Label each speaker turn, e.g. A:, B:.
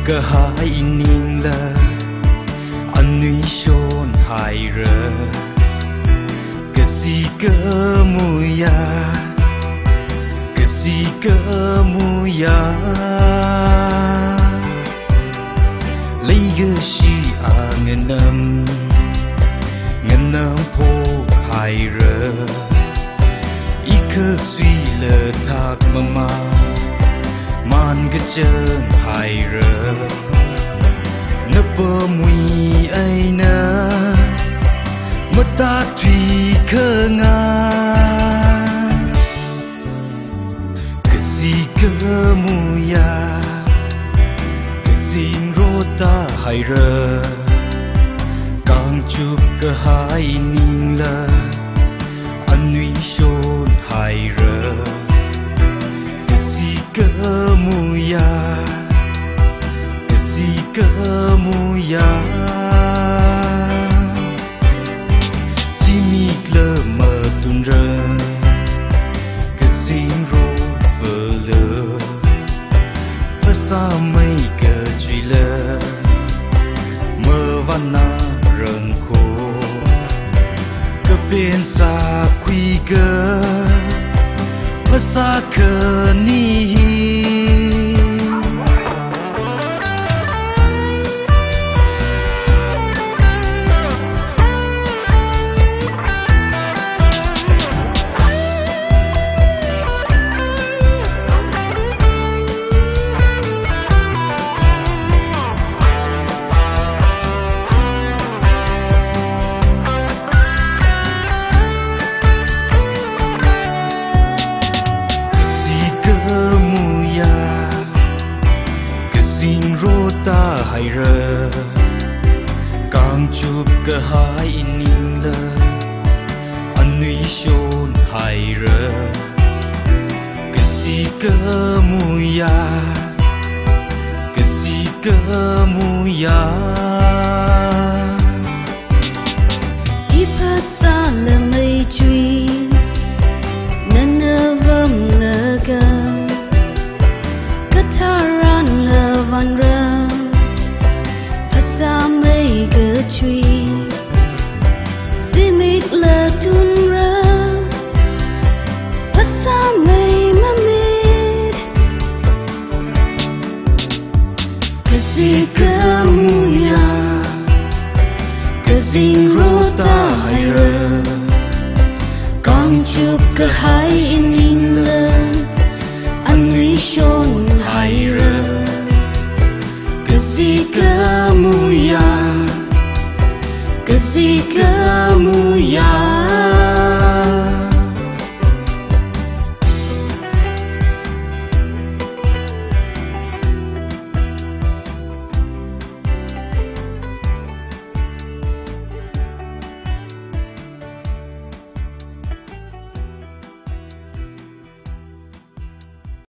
A: ke hai ning la anui shon hai re ke si ke muya lấy ge shi angenam po hai re ikhe sui le thak mama man ge chen hai re na pa mui ai na mata thui khe nga muya sin rota hai re kang chup ke hai ning la anui shon hai re si ke muya simi le ma tun re sa mai ke chui le mơ van na rừng khô ke bên sa quy ke sa ke ni hai re kang chup ke hai ning la anui shon hai re ke si ke muya
B: ipasa le mai chui nana vam le ga kataran le van ra sa mai ke chui simik la tun ra sa mai ma mit ke si ke muya ke sing rota hai re kang chup ke hai ning la anui shon hai re ke si ke muya ke si ke